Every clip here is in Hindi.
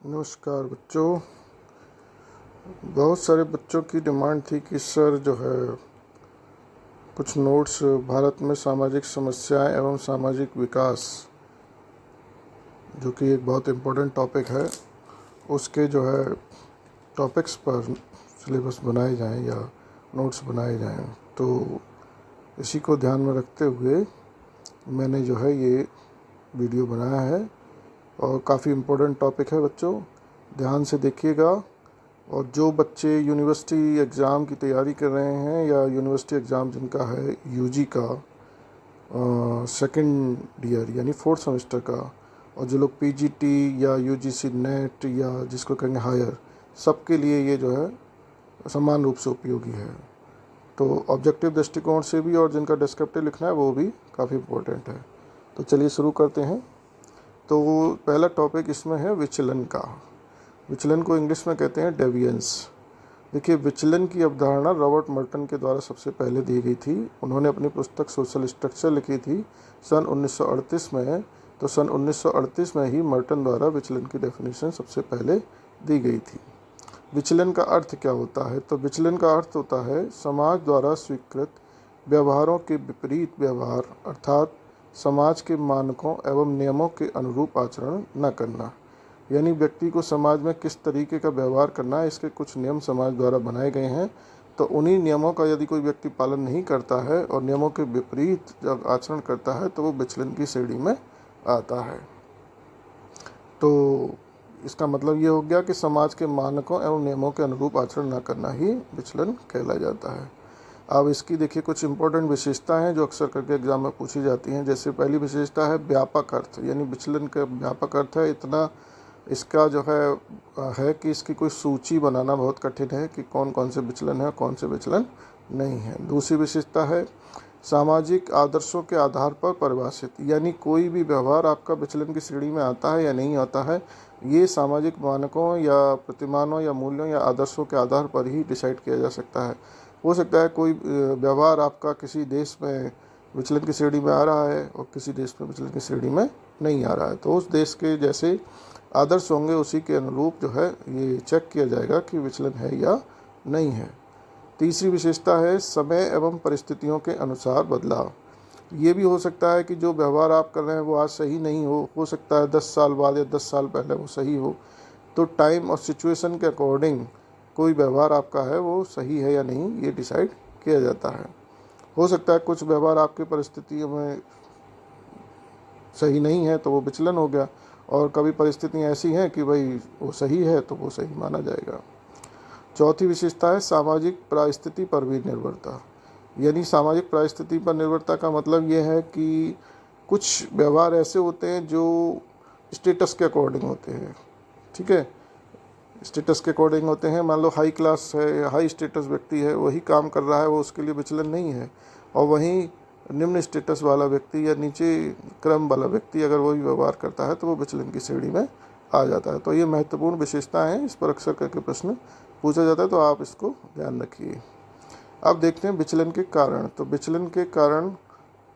नमस्कार बच्चों। बहुत सारे बच्चों की डिमांड थी कि सर जो है कुछ नोट्स भारत में सामाजिक समस्याएं एवं सामाजिक विकास, जो कि एक बहुत इम्पोर्टेंट टॉपिक है, उसके जो है टॉपिक्स पर सिलेबस बनाए जाएं या नोट्स बनाए जाएं। तो इसी को ध्यान में रखते हुए मैंने जो है ये वीडियो बनाया है और काफ़ी इम्पोर्टेंट टॉपिक है बच्चों, ध्यान से देखिएगा। और जो बच्चे यूनिवर्सिटी एग्ज़ाम की तैयारी कर रहे हैं या यूनिवर्सिटी एग्ज़ाम जिनका है यूजी का सेकेंड ईयर यानी फोर्थ सेमेस्टर का, और जो लोग पीजीटी या यूजीसी नेट या जिसको कहेंगे हायर, सबके लिए ये जो है समान रूप से उपयोगी है। तो ऑब्जेक्टिव दृष्टिकोण से भी और जिनका डिस्क्रिप्टिव लिखना है वो भी काफ़ी इम्पोर्टेंट है। तो चलिए शुरू करते हैं। तो पहला टॉपिक इसमें है विचलन का। विचलन को इंग्लिश में कहते हैं डेविएंस। देखिए, विचलन की अवधारणा रॉबर्ट मर्टन के द्वारा सबसे पहले दी गई थी। उन्होंने अपनी पुस्तक सोशल स्ट्रक्चर लिखी थी सन 1938 में। तो सन 1938 में ही मर्टन द्वारा विचलन की डेफिनेशन सबसे पहले दी गई थी। विचलन का अर्थ क्या होता है? तो विचलन का अर्थ होता है समाज द्वारा स्वीकृत व्यवहारों के विपरीत व्यवहार, अर्थात समाज के मानकों एवं नियमों के अनुरूप आचरण न करना। यानी व्यक्ति को समाज में किस तरीके का व्यवहार करना है, इसके कुछ नियम समाज द्वारा बनाए गए हैं। तो उन्हीं नियमों का यदि कोई व्यक्ति पालन नहीं करता है और नियमों के विपरीत जब आचरण करता है तो वो विचलन की श्रेणी में आता है। तो इसका मतलब ये हो गया कि समाज के मानकों एवं नियमों के अनुरूप आचरण न करना ही विचलन कहला जाता है। अब इसकी देखिए कुछ इंपॉर्टेंट विशेषता हैं जो अक्सर करके एग्जाम में पूछी जाती हैं। जैसे पहली विशेषता है व्यापक अर्थ, यानी विचलन का व्यापक अर्थ है इतना इसका जो है कि इसकी कोई सूची बनाना बहुत कठिन है कि कौन कौन से विचलन है, कौन से विचलन नहीं है। दूसरी विशेषता है सामाजिक आदर्शों के आधार पर परिभाषित, यानी कोई भी व्यवहार आपका विचलन की श्रेणी में आता है या नहीं आता है, ये सामाजिक मानकों या प्रतिमानों या मूल्यों या आदर्शों के आधार पर ही डिसाइड किया जा सकता है। हो सकता है कोई व्यवहार आपका किसी देश में विचलन की श्रेणी में आ रहा है और किसी देश में विचलन की श्रेणी में नहीं आ रहा है, तो उस देश के जैसे आदर्श होंगे उसी के अनुरूप जो है ये चेक किया जाएगा कि विचलन है या नहीं है। तीसरी विशेषता है समय एवं परिस्थितियों के अनुसार बदलाव। ये भी हो सकता है कि जो व्यवहार आप कर रहे हैं वो आज सही नहीं हो सकता है 10 साल बाद या 10 साल पहले वो सही हो। तो टाइम और सिचुएशन के अकॉर्डिंग कोई व्यवहार आपका है वो सही है या नहीं ये डिसाइड किया जाता है। हो सकता है कुछ व्यवहार आपकी परिस्थितियों में सही नहीं है तो वो विचलन हो गया, और कभी परिस्थितियाँ ऐसी हैं कि भाई वो सही है तो वो सही माना जाएगा। चौथी विशेषता है सामाजिक परिस्थिति पर भी निर्भरता। यानी सामाजिक परिस्थिति पर निर्भरता का मतलब ये है कि कुछ व्यवहार ऐसे होते हैं जो स्टेटस के अकॉर्डिंग होते हैं। ठीक है, स्टेटस के अकॉर्डिंग होते हैं। मान लो हाई क्लास है, हाई स्टेटस व्यक्ति है, वही काम कर रहा है, वो उसके लिए विचलन नहीं है। और वहीं निम्न स्टेटस वाला व्यक्ति या नीचे क्रम वाला व्यक्ति अगर वही व्यवहार करता है तो वो विचलन की श्रेणी में आ जाता है। तो ये महत्वपूर्ण विशेषताएं हैं, इस पर अक्सर करके प्रश्न पूछा जाता है, तो आप इसको ध्यान रखिए। अब देखते हैं विचलन के कारण। तो विचलन के कारण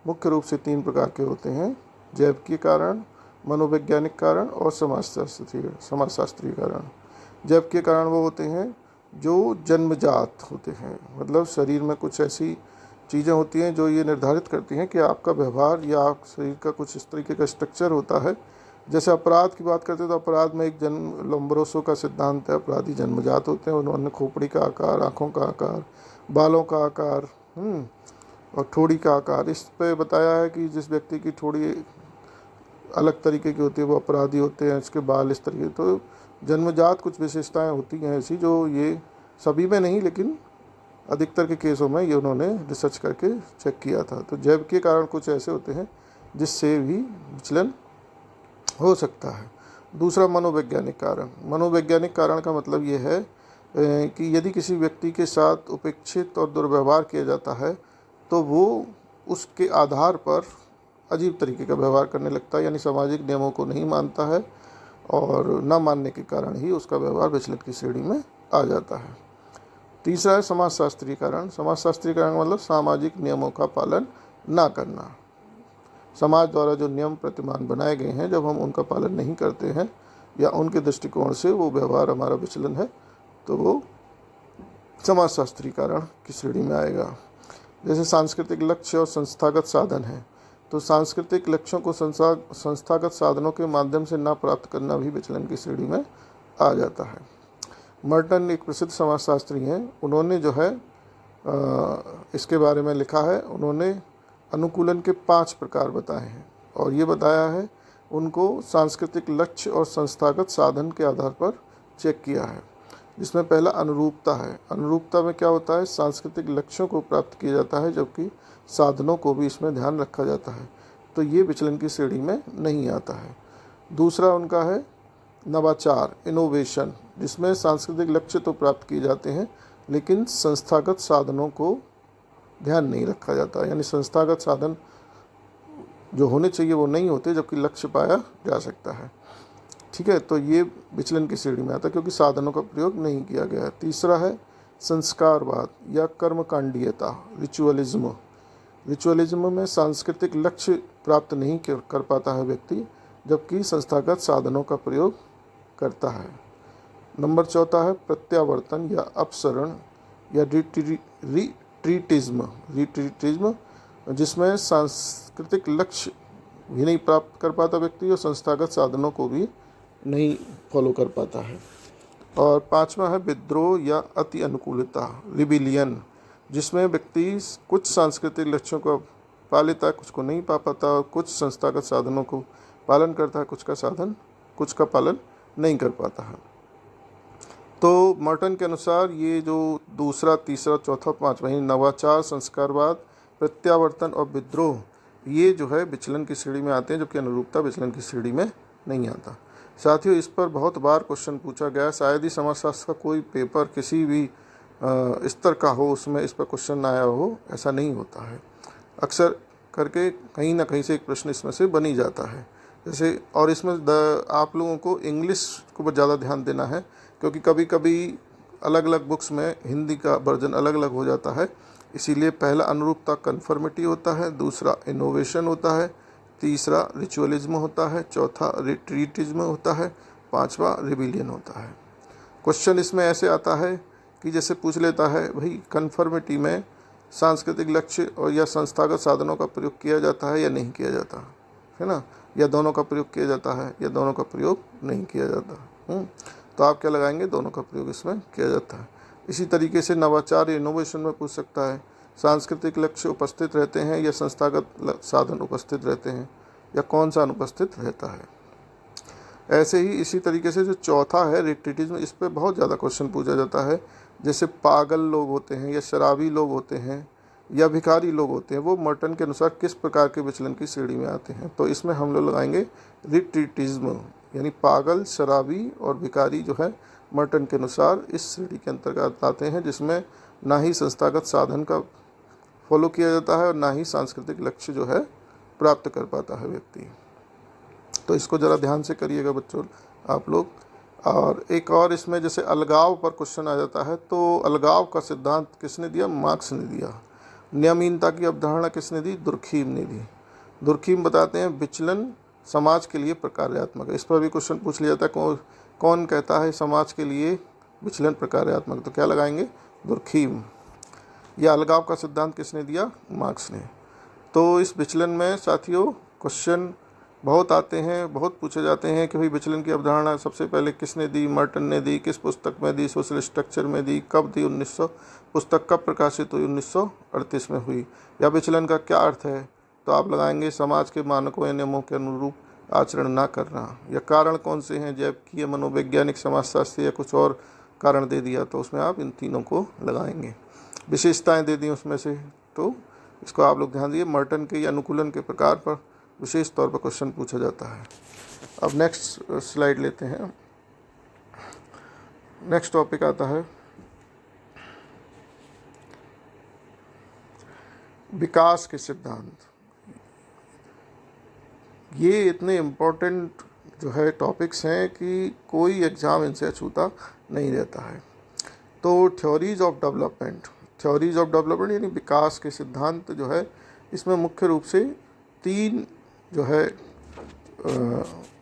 मुख्य रूप से 3 प्रकार के होते हैं: जैविकीय कारण, मनोवैज्ञानिक कारण और समाजशास्त्रीय कारण। जैविकीय कारण वो होते हैं जो जन्मजात होते हैं, मतलब शरीर में कुछ ऐसी चीज़ें होती हैं जो ये निर्धारित करती हैं कि आपका व्यवहार या आप शरीर का कुछ इस तरीके का स्ट्रक्चर होता है। जैसे अपराध की बात करते हैं तो अपराध में एक जन्म लोम्ब्रोसो का सिद्धांत है, अपराधी जन्मजात होते हैं। उन्होंने खोपड़ी का आकार, आँखों का आकार, बालों का आकार और ठोड़ी का आकार, इस पे बताया है कि जिस व्यक्ति की ठोड़ी अलग तरीके की होती है वो अपराधी होते हैं, इसके बाल इस तरीके। तो जन्मजात कुछ विशेषताएं होती हैं ऐसी, जो ये सभी में नहीं लेकिन अधिकतर के केसों में ये उन्होंने रिसर्च करके चेक किया था। तो जैव के कारण कुछ ऐसे होते हैं जिससे भी विचलन हो सकता है। दूसरा मनोवैज्ञानिक कारण। मनोवैज्ञानिक कारण का मतलब ये है कि यदि किसी व्यक्ति के साथ उपेक्षित और दुर्व्यवहार किया जाता है तो वो उसके आधार पर अजीब तरीके का व्यवहार करने लगता है, यानी सामाजिक नियमों को नहीं मानता है और न मानने के कारण ही उसका व्यवहार विचलन की श्रेणी में आ जाता है। तीसरा है समाजशास्त्रीय कारण। समाजशास्त्रीय कारण मतलब सामाजिक नियमों का पालन ना करना। समाज द्वारा जो नियम प्रतिमान बनाए गए हैं, जब हम उनका पालन नहीं करते हैं या उनके दृष्टिकोण से वो व्यवहार हमारा विचलन है, तो वो समाजशास्त्री कारण की श्रेणी में आएगा। जैसे सांस्कृतिक लक्ष्य और संस्थागत साधन है, तो सांस्कृतिक लक्ष्यों को संस्थागत साधनों के माध्यम से ना प्राप्त करना भी विचलन की श्रेणी में आ जाता है। मर्टन एक प्रसिद्ध समाजशास्त्री हैं, उन्होंने जो है इसके बारे में लिखा है। उन्होंने अनुकूलन के 5 प्रकार बताए हैं और ये बताया है उनको सांस्कृतिक लक्ष्य और संस्थागत साधन के आधार पर चेक किया है, जिसमें पहला अनुरूपता है। अनुरूपता में क्या होता है, सांस्कृतिक लक्ष्यों को प्राप्त किया जाता है जबकि साधनों को भी इसमें ध्यान रखा जाता है, तो ये विचलन की श्रेणी में नहीं आता है। दूसरा उनका है नवाचार, इनोवेशन, जिसमें सांस्कृतिक लक्ष्य तो प्राप्त किए जाते हैं लेकिन संस्थागत साधनों को ध्यान नहीं रखा जाता, यानी संस्थागत साधन जो होने चाहिए वो नहीं होते जबकि लक्ष्य पाया जा सकता है। ठीक है, तो ये विचलन की श्रेणी में आता है क्योंकि साधनों का प्रयोग नहीं किया गया है। तीसरा है संस्कारवाद या कर्मकांडीयता, रिचुअलिज्म। रिचुअलिज्म में सांस्कृतिक लक्ष्य प्राप्त नहीं कर पाता है व्यक्ति जबकि संस्थागत साधनों का प्रयोग करता है। नंबर चौथा है प्रत्यावर्तन या अपसरण या रिट्रीटिज्म, जिसमें सांस्कृतिक लक्ष्य भी नहीं प्राप्त कर पाता व्यक्ति और संस्थागत साधनों को भी नहीं फॉलो कर पाता है। और पांचवा है विद्रोह या अति अनुकूलता, रिबिलियन, जिसमें व्यक्ति कुछ सांस्कृतिक लक्ष्यों को पा लेता है, कुछ को नहीं पा पाता और कुछ संस्थागत साधनों को पालन करता है, कुछ का पालन नहीं कर पाता है। तो मर्टन के अनुसार ये जो दूसरा, तीसरा, चौथा, पांचवा, नवाचार, संस्कारवाद, प्रत्यावर्तन और विद्रोह, ये जो है विचलन की श्रेणी में आते हैं जबकि अनुरूपता विचलन की श्रेणी में नहीं आता। साथियों, इस पर बहुत बार क्वेश्चन पूछा गया, शायद ही समाजशास्त्र का कोई पेपर किसी भी स्तर का हो उसमें इस पर क्वेश्चन आया हो, ऐसा नहीं होता है। अक्सर करके कहीं ना कहीं से एक प्रश्न इसमें से बन ही जाता है। जैसे और इसमें आप लोगों को इंग्लिश को ज़्यादा ध्यान देना है क्योंकि कभी कभी अलग अलग बुक्स में हिंदी का वर्जन अलग अलग हो जाता है, इसीलिए पहला अनुरूपता कन्फर्मिटी होता है, दूसरा इनोवेशन होता है, तीसरा रिचुअलिज्म होता है, चौथा रिट्रीटिज्म होता है, पांचवा रिबिलियन होता है। क्वेश्चन इसमें ऐसे आता है कि जैसे पूछ लेता है भाई कन्फर्मिटी में सांस्कृतिक लक्ष्य और या संस्थागत साधनों का प्रयोग किया जाता है या नहीं किया जाता है ना, या दोनों का प्रयोग किया जाता है या दोनों का प्रयोग नहीं किया जाता। तो आप क्या लगाएंगे, दोनों का प्रयोग इसमें किया जाता है। इसी तरीके से नवाचार या इनोवेशन में पूछ सकता है सांस्कृतिक लक्ष्य उपस्थित रहते हैं या संस्थागत साधन उपस्थित रहते हैं या कौन सा अनुपस्थित रहता है। ऐसे ही इसी तरीके से जो चौथा है रिट्रीटिज्म, इस पर बहुत ज़्यादा क्वेश्चन पूछा जाता है। जैसे पागल लोग होते हैं या शराबी लोग होते हैं या भिखारी लोग होते हैं, वो मर्टन के अनुसार किस प्रकार के विचलन की श्रेणी में आते हैं, तो इसमें हम लोग लगाएंगे रिट्रीटिज्म, यानी पागल, शराबी और भिखारी जो है मर्टन के अनुसार इस श्रेणी के अंतर्गत आते हैं, जिसमें ना ही संस्थागत साधन का फॉलो किया जाता है और ना ही सांस्कृतिक लक्ष्य जो है प्राप्त कर पाता है व्यक्ति। तो इसको ज़रा ध्यान से करिएगा बच्चों आप लोग। और एक और इसमें जैसे अलगाव पर क्वेश्चन आ जाता है, तो अलगाव का सिद्धांत किसने दिया, मार्क्स ने दिया। नियमहीनता की अवधारणा किसने दी, दुर्खीम ने दी। दुर्खीम बताते हैं विचलन समाज के लिए प्रकार्यात्मक है। इस पर भी क्वेश्चन पूछ लिया जाता है कौन कहता है समाज के लिए विचलन प्रकार्यात्मक, तो क्या लगाएंगे, दुर्खीम। या अलगाव का सिद्धांत किसने दिया, मार्क्स ने। तो इस विचलन में साथियों क्वेश्चन बहुत आते हैं, बहुत पूछे जाते हैं कि भाई विचलन की अवधारणा सबसे पहले किसने दी, मर्टन ने दी, किस पुस्तक में दी, सोशल स्ट्रक्चर में दी, कब दी, 1900 पुस्तक कब प्रकाशित हुई, 1938 में हुई। या विचलन का क्या अर्थ है, तो आप लगाएंगे समाज के मानकों या नियमों के अनुरूप आचरण ना करना। या कारण कौन से हैं, जैविक, मनोवैज्ञानिक, समाजशास्त्री या कुछ और कारण दे दिया, तो उसमें आप इन तीनों को लगाएंगे। विशेषताएँ दे दी उसमें से, तो इसको आप लोग ध्यान दिए। मर्टन के या अनुकूलन के प्रकार पर विशेष तौर पर क्वेश्चन पूछा जाता है। अब नेक्स्ट स्लाइड लेते हैं। नेक्स्ट टॉपिक आता है विकास के सिद्धांत। ये इतने इम्पोर्टेंट जो है टॉपिक्स हैं कि कोई एग्ज़ाम इनसे अछूता नहीं रहता है। तो थ्योरीज ऑफ डेवलपमेंट यानी विकास के सिद्धांत जो है, इसमें मुख्य रूप से 3 जो है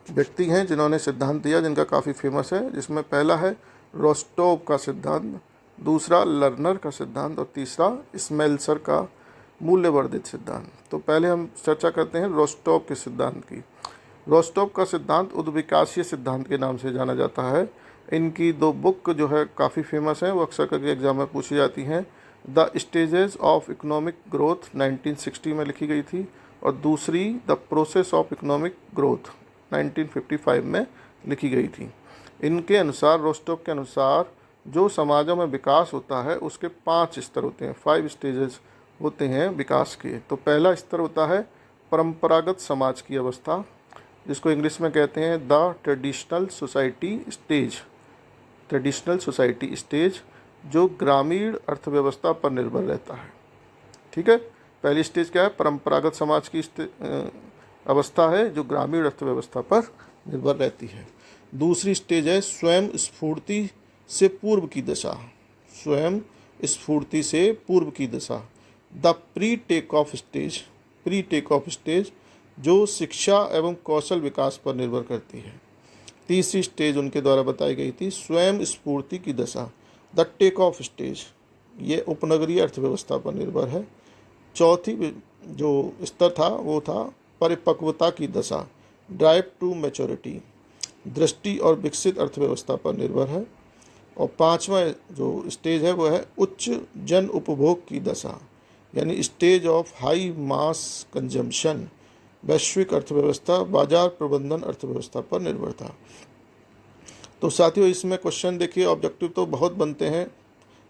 व्यक्ति हैं जिन्होंने सिद्धांत दिया, जिनका काफ़ी फेमस है, जिसमें पहला है रोस्टोव का सिद्धांत, दूसरा लर्नर का सिद्धांत और तीसरा स्मेल्सर का मूल्यवर्धित सिद्धांत। तो पहले हम चर्चा करते हैं रोस्टोव के सिद्धांत की। रोस्टोव का सिद्धांत उद्विकासीय सिद्धांत के नाम से जाना जाता है। इनकी दो बुक जो है काफ़ी फेमस हैं, वो अक्सर करके एग्जाम में पूछी जाती हैं। The stages of economic growth 1960 में लिखी गई थी और दूसरी the process of economic growth 1955 में लिखी गई थी। इनके अनुसार, रोस्टोव के अनुसार, जो समाजों में विकास होता है उसके 5 स्तर होते हैं, 5 स्टेजेस होते हैं विकास के। तो पहला स्तर होता है परंपरागत समाज की अवस्था, जिसको इंग्लिश में कहते हैं the traditional society stage. Traditional society stage जो ग्रामीण अर्थव्यवस्था पर निर्भर रहता है। ठीक है, पहली स्टेज क्या है? परंपरागत समाज की अवस्था है जो ग्रामीण अर्थव्यवस्था पर निर्भर रहती है। दूसरी स्टेज है स्वयं स्फूर्ति से पूर्व की दशा। स्वयं स्फूर्ति से पूर्व की दशा, the pre take off stage. Pre take off stage जो शिक्षा एवं कौशल विकास पर निर्भर करती है। तीसरी स्टेज उनके द्वारा बताई गई थी स्वयं स्फूर्ति की दशा, द टेक ऑफ स्टेज, ये उपनगरीय अर्थव्यवस्था पर निर्भर है। चौथी जो स्तर था वो था परिपक्वता की दशा, ड्राइव टू मैच्योरिटी, दृष्टि और विकसित अर्थव्यवस्था पर निर्भर है। और पांचवा जो स्टेज है वो है उच्च जन उपभोग की दशा, यानी stage of high mass consumption, वैश्विक अर्थव्यवस्था बाजार प्रबंधन अर्थव्यवस्था पर निर्भर था। तो साथियों, इसमें क्वेश्चन देखिए, ऑब्जेक्टिव तो बहुत बनते हैं,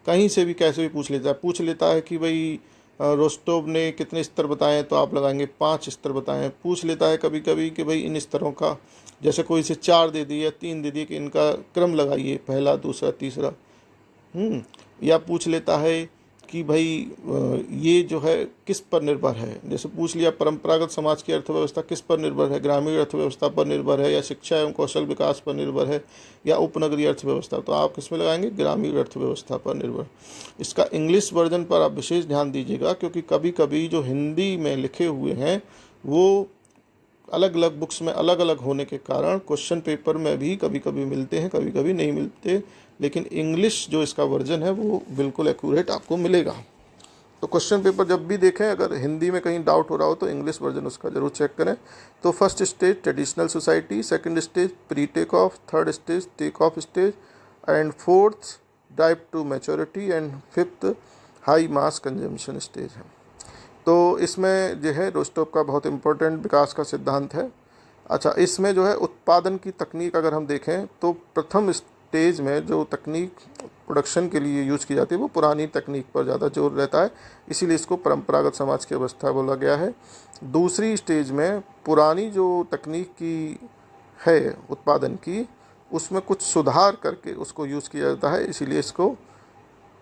कहीं से भी कैसे भी पूछ लेता है कि भाई रोस्टोव ने कितने स्तर बताए, तो आप लगाएंगे 5 स्तर बताएं। पूछ लेता है कभी कभी कि भाई इन स्तरों का, जैसे कोई से 4 दे दिए या 3 दे दिए कि इनका क्रम लगाइए, पहला, दूसरा, तीसरा। या पूछ लेता है कि भाई ये जो है किस पर निर्भर है, जैसे पूछ लिया परंपरागत समाज की अर्थव्यवस्था किस पर निर्भर है, ग्रामीण अर्थव्यवस्था पर निर्भर है, या शिक्षा एवं कौशल विकास पर निर्भर है, या उपनगरीय अर्थव्यवस्था, तो आप किस में लगाएंगे? ग्रामीण अर्थव्यवस्था पर निर्भर। इसका इंग्लिश वर्जन पर आप विशेष ध्यान दीजिएगा, क्योंकि कभी कभी जो हिंदी में लिखे हुए हैं वो अलग अलग बुक्स में अलग अलग होने के कारण क्वेश्चन पेपर में भी कभी कभी मिलते हैं, कभी कभी नहीं मिलते, लेकिन इंग्लिश जो इसका वर्जन है वो बिल्कुल एक्यूरेट आपको मिलेगा। तो क्वेश्चन पेपर जब भी देखें, अगर हिंदी में कहीं डाउट हो रहा हो तो इंग्लिश वर्जन उसका जरूर चेक करें। तो first stage traditional society, second stage pre take off, third stage take off stage, and fourth drive to maturity, and fifth high mass consumption stage है। तो इसमें जो है रोस्टोव का बहुत इंपॉर्टेंट विकास का सिद्धांत है। अच्छा, इसमें जो है उत्पादन की तकनीक अगर हम देखें तो प्रथम स्टेज में जो तकनीक प्रोडक्शन के लिए यूज की जाती है वो पुरानी तकनीक पर ज़्यादा जोर रहता है, इसीलिए इसको परंपरागत समाज की अवस्था बोला गया है। दूसरी स्टेज में पुरानी जो तकनीक की है उत्पादन की, उसमें कुछ सुधार करके उसको यूज़ किया जाता है, इसीलिए इसको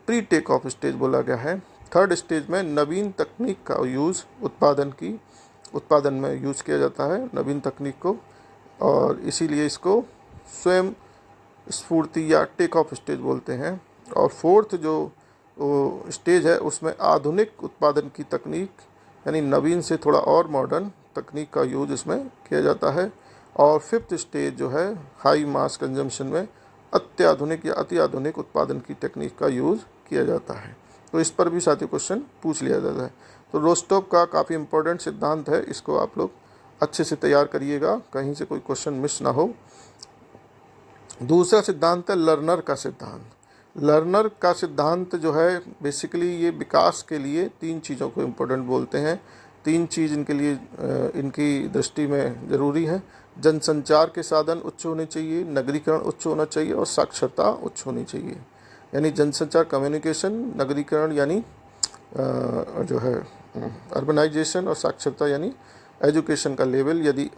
प्री टेक ऑफ स्टेज बोला गया है। थर्ड स्टेज में नवीन तकनीक का यूज़ उत्पादन में यूज़ किया जाता है, नवीन तकनीक को, और इसीलिए इसको स्वयं स्फूर्ति या टेक ऑफ स्टेज बोलते हैं। और फोर्थ जो स्टेज है उसमें आधुनिक उत्पादन की तकनीक, यानी नवीन से थोड़ा और मॉडर्न तकनीक का यूज इसमें किया जाता है। और फिफ्थ स्टेज जो है हाई मास कंजम्पशन में अत्याधुनिक या अति आधुनिक उत्पादन की तकनीक का यूज़ किया जाता है। तो इस पर भी साथी क्वेश्चन पूछ लिया जाता है। तो रोस्टोव का काफ़ी इंपॉर्टेंट सिद्धांत है, इसको आप लोग अच्छे से तैयार करिएगा, कहीं से कोई क्वेश्चन मिस ना हो। दूसरा सिद्धांत है लर्नर का सिद्धांत। लर्नर का सिद्धांत जो है बेसिकली ये विकास के लिए 3 चीज़ों को इम्पोर्टेंट बोलते हैं। 3 चीज़ इनके लिए इनकी दृष्टि में ज़रूरी है। जनसंचार के साधन उच्च होने चाहिए, नगरीकरण उच्च होना चाहिए और साक्षरता उच्च होनी चाहिए। यानी जनसंचार कम्युनिकेशन, नगरीकरण यानी जो है अर्बनाइजेशन, और साक्षरता यानी एजुकेशन का लेवल यदि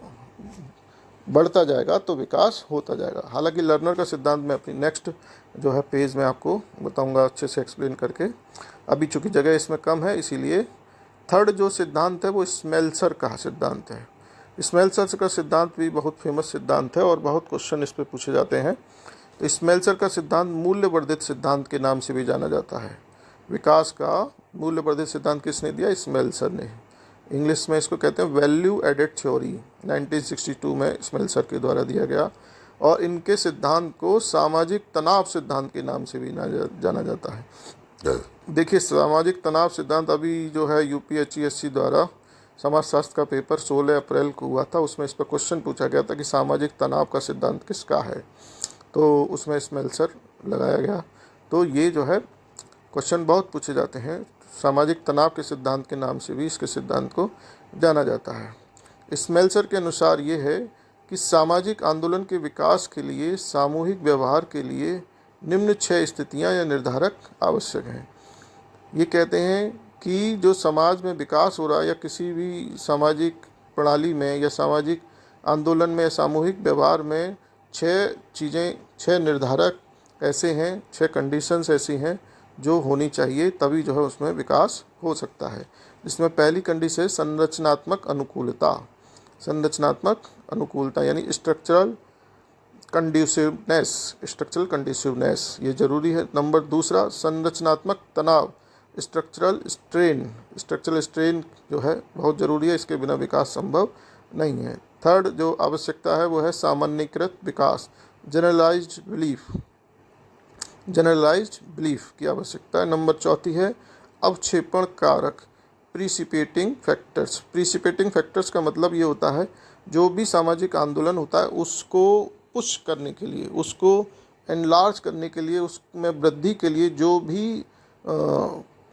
बढ़ता जाएगा तो विकास होता जाएगा। हालांकि लर्नर का सिद्धांत मैं अपनी नेक्स्ट जो है पेज में आपको बताऊंगा अच्छे से एक्सप्लेन करके। अभी चूंकि जगह इसमें कम है, इसीलिए थर्ड जो सिद्धांत है वो स्मेल्सर का सिद्धांत है। स्मेल्सर का सिद्धांत भी बहुत फेमस सिद्धांत है और बहुत क्वेश्चन इस पर पूछे जाते हैं। तो स्मेल्सर का सिद्धांत मूल्यवर्धित सिद्धांत के नाम से भी जाना जाता है। विकास का मूल्यवर्धित सिद्धांत किसने दिया? स्मेल्सर ने। इंग्लिश में इसको कहते हैं वैल्यू एडेड थ्योरी, 1962 में स्मेल्सर के द्वारा दिया गया, और इनके सिद्धांत को सामाजिक तनाव सिद्धांत के नाम से भी जाना जाता है। देखिए, सामाजिक तनाव सिद्धांत अभी जो है यूपीएससी द्वारा समाजशास्त्र का पेपर 16 अप्रैल को हुआ था, उसमें इस पर क्वेश्चन पूछा गया था कि सामाजिक तनाव का सिद्धांत किसका है, तो उसमें स्मेल्सर लगाया गया। तो ये जो है क्वेश्चन बहुत पूछे जाते हैं, सामाजिक तनाव के सिद्धांत के नाम से भी इसके सिद्धांत को जाना जाता है। स्मेल्सर के अनुसार ये है कि सामाजिक आंदोलन के विकास के लिए सामूहिक व्यवहार के लिए निम्न 6 स्थितियां या निर्धारक आवश्यक हैं। ये कहते हैं कि जो समाज में विकास हो रहा है या किसी भी सामाजिक प्रणाली में या सामाजिक आंदोलन में, सामूहिक व्यवहार में 6 चीज़ें, 6 निर्धारक ऐसे हैं, 6 कंडीशंस ऐसी हैं जो होनी चाहिए, तभी जो है उसमें विकास हो सकता है। इसमें पहली कंडीशन है संरचनात्मक अनुकूलता। संरचनात्मक अनुकूलता यानी स्ट्रक्चरल कंड्यूसिवनेस, स्ट्रक्चरल कंड्यूसिवनेस ये जरूरी है। नंबर दूसरा संरचनात्मक तनाव, स्ट्रक्चरल स्ट्रेन, स्ट्रक्चरल स्ट्रेन जो है बहुत ज़रूरी है, इसके बिना विकास संभव नहीं है। थर्ड जो आवश्यकता है वो है सामान्यीकृत विकास, जनरलाइज्ड बिलीफ, जनरलाइज्ड बिलीफ की आवश्यकता है। नंबर चौथी है अवक्षेपण कारक, प्रीसिपेटिंग फैक्टर्स। प्रीसिपेटिंग फैक्टर्स का मतलब ये होता है जो भी सामाजिक आंदोलन होता है उसको पुश करने के लिए, उसको एनलार्ज करने के लिए, उसमें वृद्धि के लिए जो भी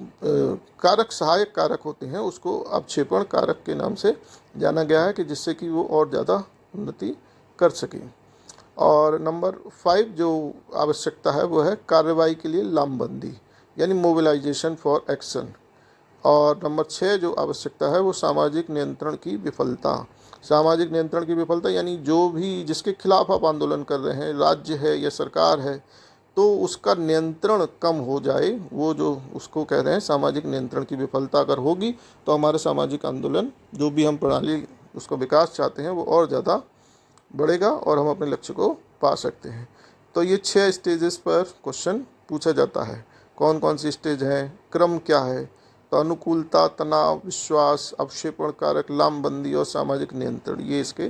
कारक, सहायक कारक होते हैं उसको अवक्षेपण कारक के नाम से जाना गया है कि जिससे कि वो और ज़्यादा उन्नति कर सके। और नंबर 5 जो आवश्यकता है वो है कार्रवाई के लिए लामबंदी यानी मोबिलाइजेशन फॉर एक्शन। और नंबर 6 जो आवश्यकता है वो सामाजिक नियंत्रण की विफलता। सामाजिक नियंत्रण की विफलता यानी जो भी जिसके खिलाफ आप आंदोलन कर रहे हैं, राज्य है या सरकार है, तो उसका नियंत्रण कम हो जाए, वो जो उसको कह रहे हैं सामाजिक नियंत्रण की विफलता अगर होगी तो हमारे सामाजिक आंदोलन जो भी हम प्रणाली उसको विकास चाहते हैं वो और ज़्यादा बढ़ेगा और हम अपने लक्ष्य को पा सकते हैं। तो ये 6 स्टेजेस पर क्वेश्चन पूछा जाता है। कौन कौन सी स्टेज हैं, क्रम क्या है, तो अनुकूलता, तनाव, विश्वास, अवक्षेपण कारक, लामबंदी और सामाजिक नियंत्रण, ये इसके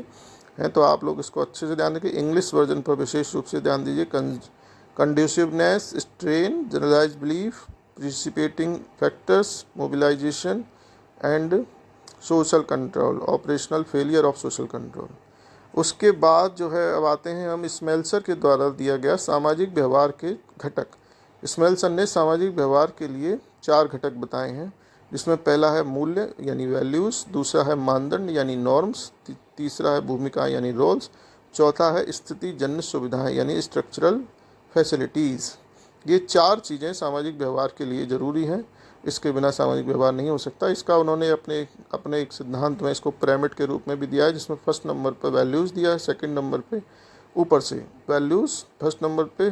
हैं। तो आप लोग इसको अच्छे से ध्यान रखिए। इंग्लिश वर्जन पर विशेष रूप से ध्यान दीजिए। Conduciveness, strain, generalised belief, precipitating factors, mobilisation and social control, operational failure of social control. उसके बाद जो है अब आते हैं हम स्मेल्सर के द्वारा दिया गया सामाजिक व्यवहार के घटक। स्मेल्सर ने सामाजिक व्यवहार के लिए 4 घटक बताए हैं, जिसमें पहला है मूल्य यानी वैल्यूज़, दूसरा है मानदंड यानी नॉर्म्स, तीसरा है भूमिका यानी रोल्स, चौथा है स्थिति जन्य सुविधाएं यानी स्ट्रक्चरल फैसिलिटीज़। ये 4 चीज़ें सामाजिक व्यवहार के लिए ज़रूरी हैं, इसके बिना सामाजिक व्यवहार नहीं हो सकता। इसका उन्होंने अपने एक सिद्धांत में इसको पिरामिड के रूप में भी दिया है, जिसमें फर्स्ट नंबर पर वैल्यूज़ दिया है, सेकंड नंबर पे ऊपर से वैल्यूज़ फर्स्ट नंबर पे,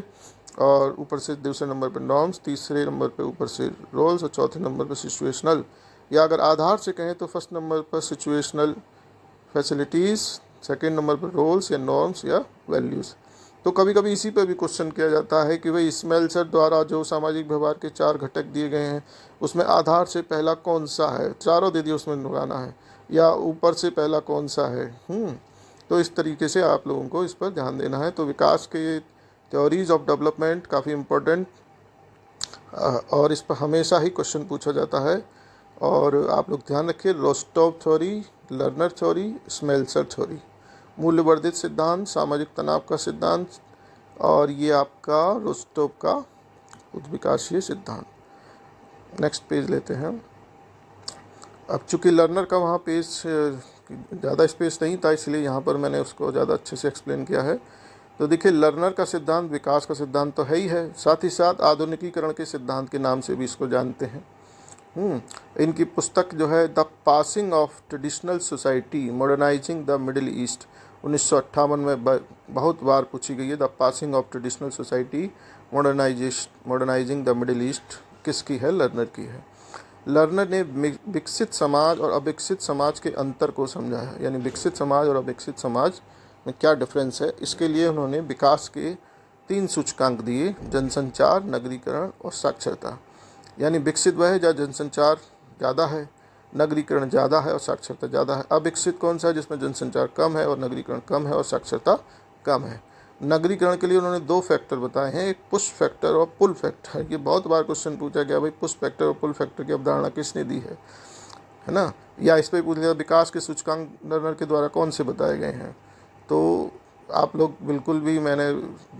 और ऊपर से दूसरे नंबर पे नॉर्म्स, तीसरे नंबर पे ऊपर से रोल्स और चौथे नंबर पे सिचुएशनल, या अगर आधार से कहें तो फर्स्ट नंबर पर सिचुएशनल फैसिलिटीज़, सेकंड नंबर पर रोल्स या नॉर्म्स या वैल्यूज़। तो कभी कभी इसी पर भी क्वेश्चन किया जाता है कि भाई स्मेल्सर द्वारा जो सामाजिक व्यवहार के 4 घटक दिए गए हैं उसमें आधार से पहला कौन सा है, चारों दे दिए उसमें लगाना है, या ऊपर से पहला कौन सा है। तो इस तरीके से आप लोगों को इस पर ध्यान देना है। तो विकास के थ्योरीज ऑफ डेवलपमेंट काफ़ी इम्पोर्टेंट, और इस पर हमेशा ही क्वेश्चन पूछा जाता है। और आप लोग ध्यान रखिए, Rostow theory, Lerner theory, Smelser theory, मूल्यवर्धित सिद्धांत, सामाजिक तनाव का सिद्धांत, और ये आपका रोस्टोव का उद्विकासीय सिद्धांत। नेक्स्ट पेज लेते हैं। अब चूंकि लर्नर का वहाँ पेज ज़्यादा स्पेस नहीं था, इसलिए यहाँ पर मैंने उसको ज़्यादा अच्छे से एक्सप्लेन किया है। तो देखिए, लर्नर का सिद्धांत विकास का सिद्धांत तो है ही है, साथ ही साथ आधुनिकीकरण के सिद्धांत के नाम से भी इसको जानते हैं। इनकी पुस्तक जो है the passing of traditional society modernising the middle east 1958 में बहुत बार पूछी गई है। The passing of traditional society modernising the middle east किसकी है? लर्नर की है। लर्नर ने विकसित समाज और अविकसित समाज के अंतर को समझा है, यानी विकसित समाज और अविकसित समाज में क्या डिफरेंस है। इसके लिए उन्होंने विकास के 3 सूचकांक दिए, जनसंचार, नगरीकरण और साक्षरता। यानी विकसित वह है जहाँ जनसंचार ज़्यादा है, नगरीकरण ज़्यादा है और साक्षरता ज़्यादा है। अविकसित कौन सा है? जिसमें जनसंचार कम है और नगरीकरण कम है और साक्षरता कम है। नगरीकरण के लिए उन्होंने 2 फैक्टर बताए हैं, एक पुश फैक्टर और पुल फैक्टर। ये बहुत बार क्वेश्चन पूछा गया, भाई पुश फैक्टर और पुल फैक्टर की अवधारणा किसने दी है ना। या इस पर पूछ लिया विकास के सूचकांक लर्नर के द्वारा कौन से बताए गए हैं। तो आप लोग बिल्कुल भी, मैंने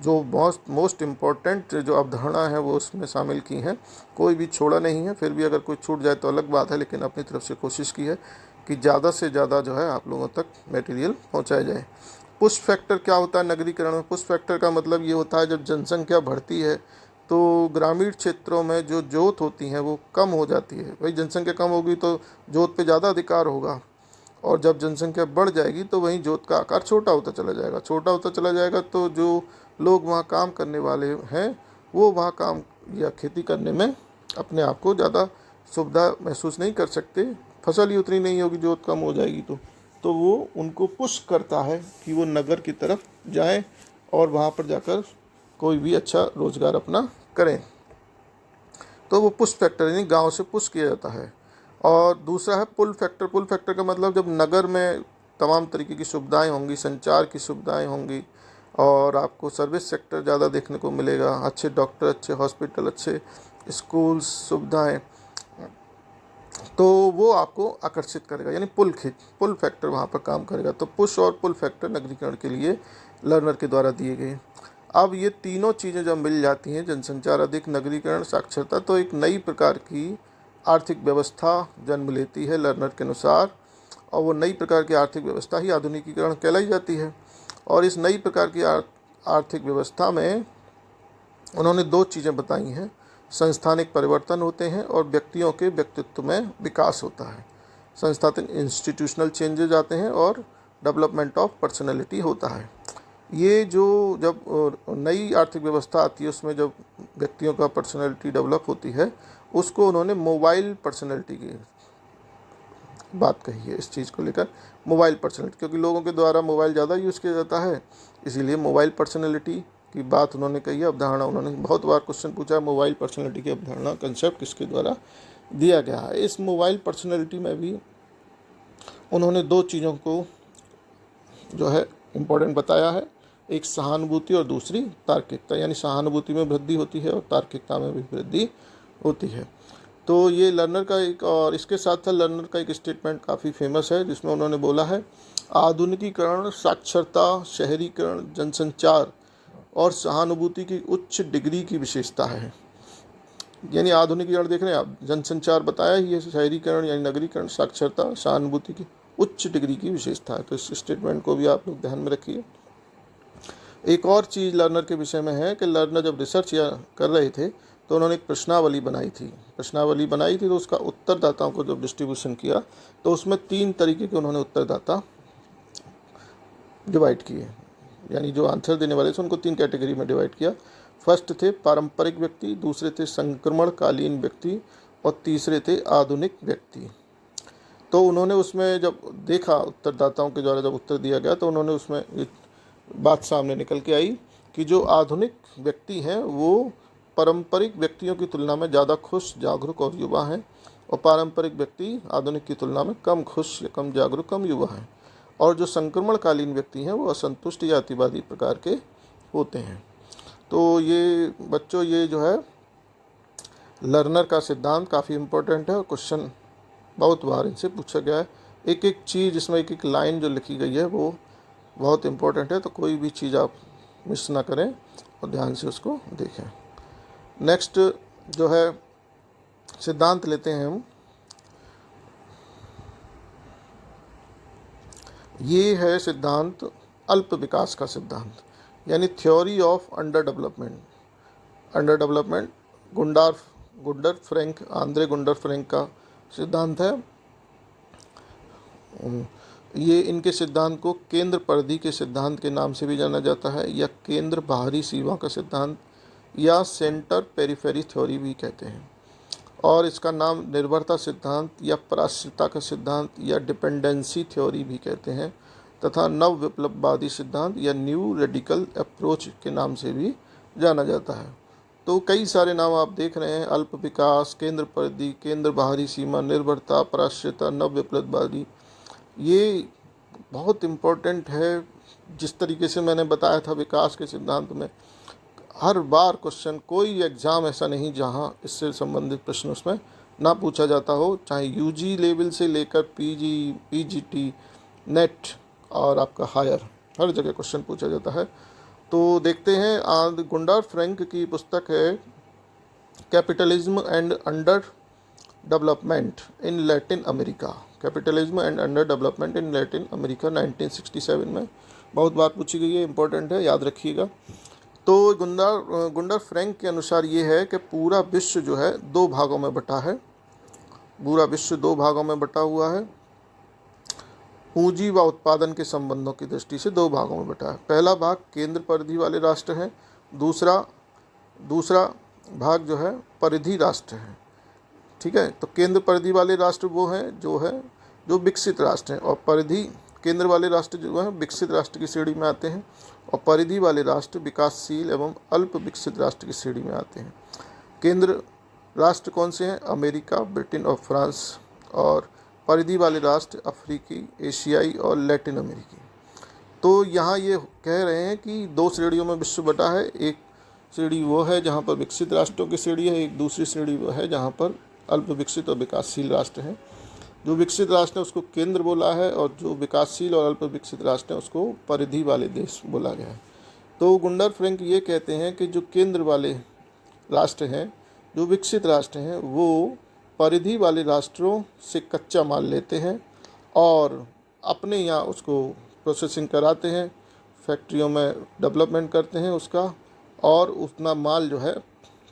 जो मोस्ट इम्पॉर्टेंट जो अवधारणा है वो उसमें शामिल की हैं, कोई भी छोड़ा नहीं है। फिर भी अगर कोई छूट जाए तो अलग बात है, लेकिन अपनी तरफ से कोशिश की है कि ज़्यादा से ज़्यादा जो है आप लोगों तक मटेरियल पहुंचाया जाए। पुश फैक्टर क्या होता है नगरीकरण में? पुश फैक्टर का मतलब ये होता है जब जनसंख्या बढ़ती है तो ग्रामीण क्षेत्रों में जो जोत होती हैं वो कम हो जाती है। भाई जनसंख्या कम होगी तो जोत पे ज़्यादा अधिकार होगा, और जब जनसंख्या बढ़ जाएगी तो वहीं जोत का आकार छोटा होता चला जाएगा। छोटा होता चला जाएगा तो जो लोग वहाँ काम करने वाले हैं वो वहाँ काम या खेती करने में अपने आप को ज़्यादा सुविधा महसूस नहीं कर सकते, फसल ही उतनी नहीं होगी, जोत कम हो जाएगी तो वो उनको पुश करता है कि वो नगर की तरफ जाएं और वहाँ पर जाकर कोई भी अच्छा रोज़गार अपना करें। तो वो पुश फैक्टर यानी गांव से पुश किया जाता है। और दूसरा है पुल फैक्टर। पुल फैक्टर का मतलब जब नगर में तमाम तरीके की सुविधाएं होंगी, संचार की सुविधाएं होंगी और आपको सर्विस सेक्टर ज़्यादा देखने को मिलेगा, अच्छे डॉक्टर, अच्छे हॉस्पिटल, अच्छे स्कूल्स, सुविधाएं, तो वो आपको आकर्षित करेगा, यानी पुल फैक्टर वहाँ पर काम करेगा। तो पुश और पुल फैक्टर नगरीकरण के लिए लर्नर के द्वारा दिए गए। अब ये तीनों चीज़ें जब मिल जाती हैं, जनसंचार अधिक, नगरीकरण, साक्षरता, तो एक नई प्रकार की आर्थिक व्यवस्था जन्म लेती है लर्नर के अनुसार, और वो नई प्रकार की आर्थिक व्यवस्था ही आधुनिकीकरण कहलाई जाती है। और इस नई प्रकार की आर्थिक व्यवस्था में उन्होंने 2 चीज़ें बताई हैं, संस्थानिक परिवर्तन होते हैं और व्यक्तियों के व्यक्तित्व में विकास होता है। संस्थानिक इंस्टीट्यूशनल चेंजेज आते हैं और डेवलपमेंट ऑफ पर्सनैलिटी होता है। ये जो जब नई आर्थिक व्यवस्था आती है उसमें जब व्यक्तियों का पर्सनैलिटी डेवलप होती है, उसको उन्होंने मोबाइल पर्सनैलिटी की बात कही है। इस चीज़ को लेकर मोबाइल पर्सनैलिटी, क्योंकि लोगों के द्वारा मोबाइल ज़्यादा यूज़ किया जाता है, इसीलिए मोबाइल पर्सनैलिटी की बात उन्होंने कही है। अवधारणा उन्होंने बहुत बार क्वेश्चन पूछा है, मोबाइल पर्सनैलिटी की अवधारणा कंसेप्ट किसके द्वारा दिया गया है। इस मोबाइल पर्सनैलिटी में भी उन्होंने 2 चीज़ों को जो है इम्पोर्टेंट बताया है, एक सहानुभूति और दूसरी तार्किकता, यानी सहानुभूति में वृद्धि होती है और तार्किकता में भी वृद्धि होती है। तो ये लर्नर का एक, और इसके साथ साथ लर्नर का एक स्टेटमेंट काफ़ी फेमस है जिसमें उन्होंने बोला है, आधुनिकीकरण, साक्षरता, शहरीकरण, जनसंचार और सहानुभूति की उच्च डिग्री की विशेषता है। यानी आधुनिकीकरण देख रहे हैं आप, जनसंचार बताया ही है, शहरीकरण यानी नगरीकरण, साक्षरता, सहानुभूति की उच्च डिग्री की विशेषता है। तो इस स्टेटमेंट को भी आप लोग ध्यान में रखिए। एक और चीज़ लर्नर के विषय में है कि लर्नर जब रिसर्च कर रहे थे तो उन्होंने एक प्रश्नावली बनाई थी तो उसका उत्तरदाताओं को जब डिस्ट्रीब्यूशन किया तो उसमें 3 तरीके के उन्होंने उत्तरदाता डिवाइड किए, यानी जो आंसर देने वाले थे उनको 3 कैटेगरी में डिवाइड किया। फर्स्ट थे पारंपरिक व्यक्ति, दूसरे थे संक्रमणकालीन व्यक्ति और तीसरे थे आधुनिक व्यक्ति। तो उन्होंने उसमें जब देखा, उत्तरदाताओं के द्वारा जब उत्तर दिया गया तो उन्होंने उसमें एक बात सामने निकल के आई कि जो आधुनिक व्यक्ति हैं वो पारंपरिक व्यक्तियों की तुलना में ज़्यादा खुश, जागरूक और युवा हैं, और पारंपरिक व्यक्ति आधुनिक की तुलना में कम खुश, कम जागरूक, कम युवा हैं। और जो संक्रमणकालीन व्यक्ति हैं वो असंतुष्ट या अतिवादी प्रकार के होते हैं। तो ये बच्चों, ये जो है लर्नर का सिद्धांत काफ़ी इम्पोर्टेंट है और क्वेश्चन बहुत बार इनसे पूछा गया है। एक एक चीज़ इसमें, एक एक लाइन जो लिखी गई है वो बहुत इम्पोर्टेंट है, तो कोई भी चीज़ आप मिस ना करें और ध्यान से उसको देखें। नेक्स्ट जो है सिद्धांत लेते हैं हम, ये है सिद्धांत अल्प विकास का सिद्धांत, यानी theory of underdevelopment. Gunder Frank, Andre Gunder Frank का सिद्धांत है। ये इनके सिद्धांत को केंद्र परिधि के सिद्धांत के नाम से भी जाना जाता है, या केंद्र बाहरी सीमा का सिद्धांत, या सेंटर पेरिफेरी थ्योरी भी कहते हैं। और इसका नाम निर्भरता सिद्धांत या पराश्रितता का सिद्धांत या डिपेंडेंसी थ्योरी भी कहते हैं, तथा नव विप्लववादी सिद्धांत या न्यू रेडिकल अप्रोच के नाम से भी जाना जाता है। तो कई सारे नाम आप देख रहे हैं, अल्प विकास, केंद्र परिधि, केंद्र बाहरी सीमा, निर्भरता, पराश्रयता, नव विप्लववादी। ये बहुत इम्पोर्टेंट है। जिस तरीके से मैंने बताया था विकास के सिद्धांत में, हर बार क्वेश्चन, कोई एग्ज़ाम ऐसा नहीं जहाँ इससे संबंधित प्रश्न उसमें ना पूछा जाता हो, चाहे यूजी लेवल से लेकर पीजी, पीजीटी, नेट और आपका हायर, हर जगह क्वेश्चन पूछा जाता है। तो देखते हैं, गुंडार फ्रैंक की पुस्तक है capitalism and under development in Latin America, capitalism and under development in Latin America 1967 में बहुत बार पूछी गई है, इंपॉर्टेंट है, याद रखिएगा। तो गुंडार फ्रैंक के अनुसार ये है कि पूरा विश्व जो है दो भागों में बटा है, पूरा विश्व दो भागों में बटा हुआ है। पूंजी व उत्पादन के संबंधों की दृष्टि से दो भागों में बटा है। पहला भाग केंद्र परिधि वाले राष्ट्र हैं, दूसरा भाग जो है परिधि राष्ट्र है। ठीक है, तो केंद्र परिधि वाले राष्ट्र वो हैं जो विकसित राष्ट्र हैं, और परिधि केंद्र वाले राष्ट्र जो है विकसित राष्ट्र की श्रेणी में आते हैं, और परिधि वाले राष्ट्र विकासशील एवं अल्प विकसित राष्ट्र की श्रेणी में आते हैं। केंद्र राष्ट्र कौन से हैं? अमेरिका, ब्रिटेन और फ्रांस। और परिधि वाले राष्ट्र अफ्रीकी, एशियाई और लैटिन अमेरिकी। तो यहाँ ये कह रहे हैं कि दो श्रेणियों में विश्व बटा है। एक श्रेणी वो है जहाँ पर विकसित राष्ट्रों की श्रेणी है, एक दूसरी श्रेणी वो है जहाँ पर अल्प विकसित और विकासशील राष्ट्र हैं। जो विकसित राष्ट्र है उसको केंद्र बोला है, और जो विकासशील और अल्प विकसित राष्ट्र हैं उसको परिधि वाले देश बोला गया है। तो गुंडार फ्रैंक ये कहते हैं कि जो केंद्र वाले राष्ट्र हैं, जो विकसित राष्ट्र हैं, वो परिधि वाले राष्ट्रों से कच्चा माल लेते हैं और अपने यहाँ उसको प्रोसेसिंग कराते हैं, फैक्ट्रियों में डेवलपमेंट करते हैं उसका, और उतना माल जो है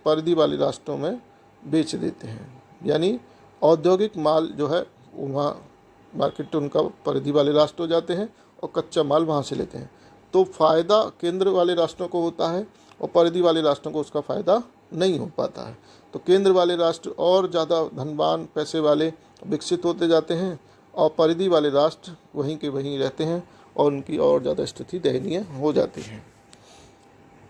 परिधि वाले राष्ट्रों में बेच देते हैं। यानी औद्योगिक माल जो है वहाँ मार्केट उनका परिधि वाले राष्ट्र हो जाते हैं और कच्चा माल वहाँ से लेते हैं। तो फ़ायदा केंद्र वाले राष्ट्रों को होता है और परिधि वाले राष्ट्रों को उसका फ़ायदा नहीं हो पाता है। तो केंद्र वाले राष्ट्र और ज़्यादा धनवान, पैसे वाले, विकसित होते जाते हैं, और परिधि वाले राष्ट्र वहीं के वहीं रहते हैं और उनकी और ज़्यादा स्थिति दयनीय हो जाती है।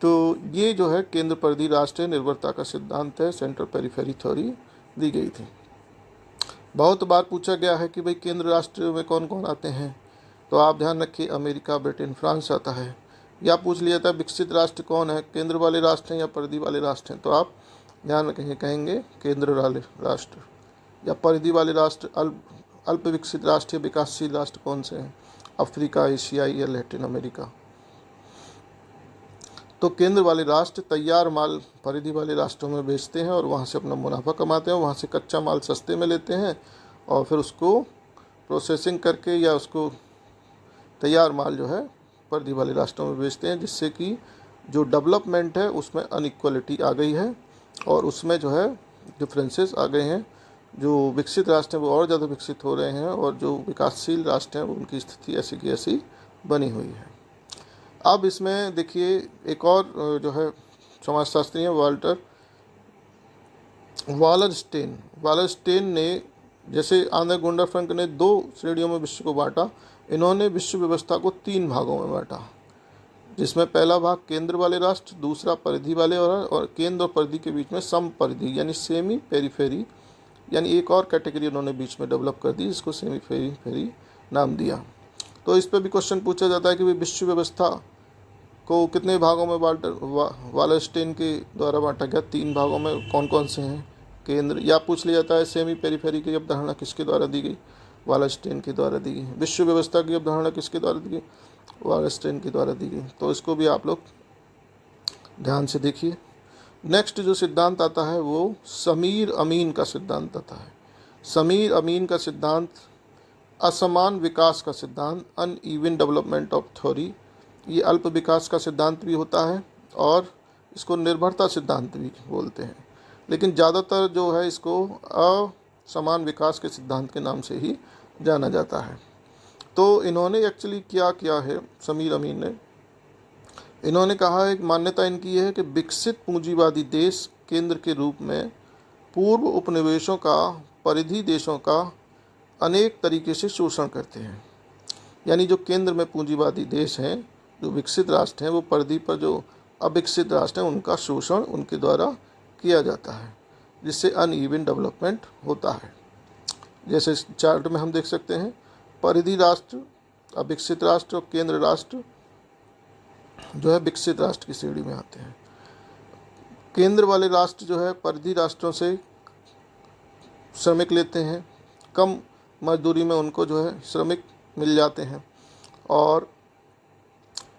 तो ये जो है केंद्र परिधि राष्ट्र निर्भरता का सिद्धांत है, सेंट्रल पेरिफेरी थ्योरी दी गई थी। बहुत बार पूछा गया है कि भाई केंद्र राष्ट्र में कौन कौन आते हैं, तो आप ध्यान रखिए अमेरिका, ब्रिटेन, फ्रांस आता है। या पूछ लिया था विकसित राष्ट्र कौन है, केंद्र वाले राष्ट्र हैं या परिधि वाले राष्ट्र हैं, तो आप ध्यान रखेंगे, कहेंगे केंद्र वाले राष्ट्र। या परिधि वाले राष्ट्र अल्प विकसित राष्ट्र या विकासशील राष्ट्र कौन से हैं, अफ्रीका, एशियाई या लैटिन अमेरिका। तो केंद्र वाले राष्ट्र तैयार माल परिधि वाले राष्ट्रों में बेचते हैं और वहाँ से अपना मुनाफा कमाते हैं, वहाँ से कच्चा माल सस्ते में लेते हैं और फिर उसको प्रोसेसिंग करके या उसको तैयार माल जो है परिधि वाले राष्ट्रों में बेचते हैं, जिससे कि जो डेवलपमेंट है उसमें अनइक्वलिटी आ गई है और उसमें जो है डिफरेंसेस आ गए हैं। जो विकसित राष्ट्र हैं वो और ज़्यादा विकसित हो रहे हैं और जो विकासशील राष्ट्र हैं उनकी स्थिति ऐसी की ऐसी बनी हुई है। अब इसमें देखिए एक और जो है समाजशास्त्री हैं वालरस्टेन ने, जैसे आंद्रे गुंडार फ्रैंक ने दो श्रेणियों में विश्व को बांटा, इन्होंने विश्व व्यवस्था को तीन भागों में बांटा, जिसमें पहला भाग केंद्र वाले राष्ट्र, दूसरा परिधि वाले और केंद्र और परिधि के बीच में सम परिधि यानी सेमी पेरिफेरी, यानी एक और कैटेगरी उन्होंने बीच में डेवलप कर दी, जिसको सेमी पेरिफेरी नाम दिया। तो इस पर भी क्वेश्चन पूछा जाता है कि भाई विश्व व्यवस्था को कितने भागों में वालरस्टेन के द्वारा बांटा गया, तीन भागों में, कौन कौन से हैं केंद्र। या पूछ लिया जाता है सेमी पेरिफेरी की अवधारणा किसके द्वारा दी गई, वालरस्टेन के द्वारा दी गई। विश्व व्यवस्था की अवधारणा किसके द्वारा दी गई, वालरस्टेन के द्वारा दी गई। तो इसको भी आप लोग ध्यान से देखिए। नेक्स्ट जो सिद्धांत आता है वो समीर अमीन का सिद्धांत आता है। समीर अमीन का सिद्धांत असमान विकास का सिद्धांत, अनइवन डेवलपमेंट ऑफ थ्योरी, ये अल्प विकास का सिद्धांत भी होता है और इसको निर्भरता सिद्धांत भी बोलते हैं, लेकिन ज़्यादातर जो है इसको असमान विकास के सिद्धांत के नाम से ही जाना जाता है। तो इन्होंने एक्चुअली क्या किया है, समीर अमीन ने, इन्होंने कहा है, मान्यता इनकी है कि विकसित पूंजीवादी देश केंद्र के रूप में पूर्व उपनिवेशों का, परिधि देशों का अनेक तरीके से शोषण करते हैं। यानी जो केंद्र में पूंजीवादी देश हैं, जो विकसित राष्ट्र हैं, वो परिधि पर जो अविकसित राष्ट्र हैं उनका शोषण उनके द्वारा किया जाता है, जिससे अनइवन डेवलपमेंट होता है। जैसे इस चार्ट में हम देख सकते हैं, परिधि राष्ट्र अविकसित राष्ट्र और केंद्र राष्ट्र जो है विकसित राष्ट्र की श्रेणी में आते हैं। केंद्र वाले राष्ट्र जो है परिधि राष्ट्रों से श्रमिक लेते हैं, कम मजदूरी में उनको जो है श्रमिक मिल जाते हैं, और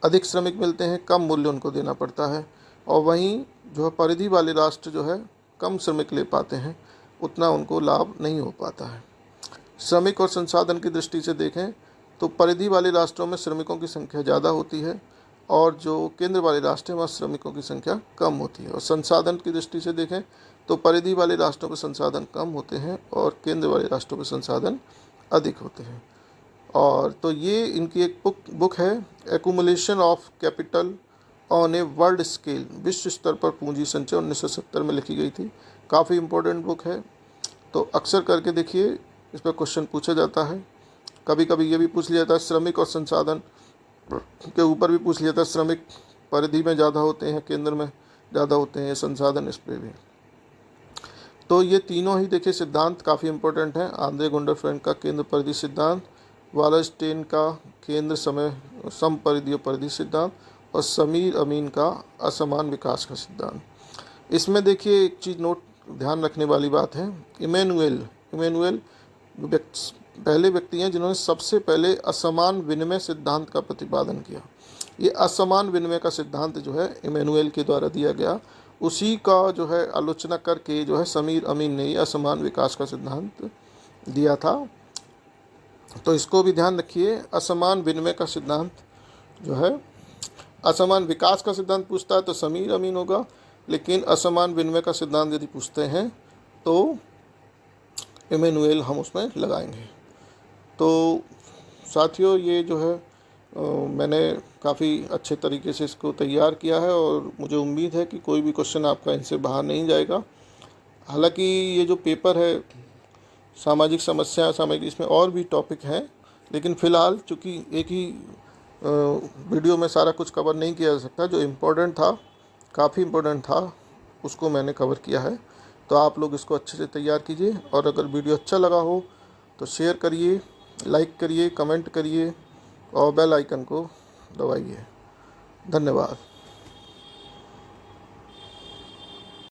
अधिक श्रमिक मिलते हैं, कम मूल्य उनको देना पड़ता है। और वहीं जो है परिधि वाले राष्ट्र जो है कम श्रमिक ले पाते हैं, उतना उनको लाभ नहीं हो पाता है। श्रमिक और संसाधन की दृष्टि से देखें तो परिधि वाले राष्ट्रों में श्रमिकों की संख्या ज़्यादा होती है, और जो केंद्र वाले राष्ट्र हैं वहाँ श्रमिकों की संख्या कम होती है। और संसाधन की दृष्टि से देखें तो परिधि वाले राष्ट्रों के संसाधन कम होते हैं और केंद्र वाले राष्ट्रों के संसाधन अधिक होते हैं। और तो ये इनकी एक बुक है, accumulation of capital on a world scale, विश्व स्तर पर पूंजी संचय, 1970 में लिखी गई थी। काफ़ी इम्पोर्टेंट बुक है, तो अक्सर करके देखिए इस पर क्वेश्चन पूछा जाता है। कभी कभी ये भी पूछ लिया जाता है श्रमिक और संसाधन के ऊपर भी पूछ लिया जाता है, श्रमिक परिधि में ज़्यादा होते हैं, केंद्र में ज़्यादा होते हैं, संसाधन इस पर भी। तो ये तीनों ही देखिए सिद्धांत काफ़ी इम्पोर्टेंट हैं। आंद्रे गुंडर फ्रेंड का केंद्र परिधि सिद्धांत, वालरस्टेन का केंद्र समय सम परिधि और परिधि सिद्धांत, और समीर अमीन का असमान विकास का सिद्धांत। इसमें देखिए एक चीज़ नोट ध्यान रखने वाली बात है, इमैनुअल पहले व्यक्ति हैं जिन्होंने सबसे पहले असमान विनिमय सिद्धांत का प्रतिपादन किया। ये असमान विनिमय का सिद्धांत जो है इमैनुअल के द्वारा दिया गया, उसी का जो है आलोचना करके जो है समीर अमीन ने ये असमान विकास का सिद्धांत दिया था। तो इसको भी ध्यान रखिए, असमान विनिमय का सिद्धांत जो है, असमान विकास का सिद्धांत पूछता है तो समीर अमीन होगा, लेकिन असमान विनिमय का सिद्धांत यदि पूछते हैं तो इमैनुअल हम उसमें लगाएंगे। तो साथियों ये जो है मैंने काफ़ी अच्छे तरीके से इसको तैयार किया है, और मुझे उम्मीद है कि कोई भी क्वेश्चन आपका इनसे बाहर नहीं जाएगा। हालांकि ये जो पेपर है सामाजिक समस्या सामाजिक, इसमें और भी टॉपिक हैं, लेकिन फ़िलहाल चूँकि एक ही वीडियो में सारा कुछ कवर नहीं किया जा सकता, जो इम्पोर्टेंट था, काफ़ी इम्पोर्टेंट था, उसको मैंने कवर किया है। तो आप लोग इसको अच्छे से तैयार कीजिए, और अगर वीडियो अच्छा लगा हो तो शेयर करिए, लाइक करिए, कमेंट करिए और बेल आइकन को दबाइए। धन्यवाद।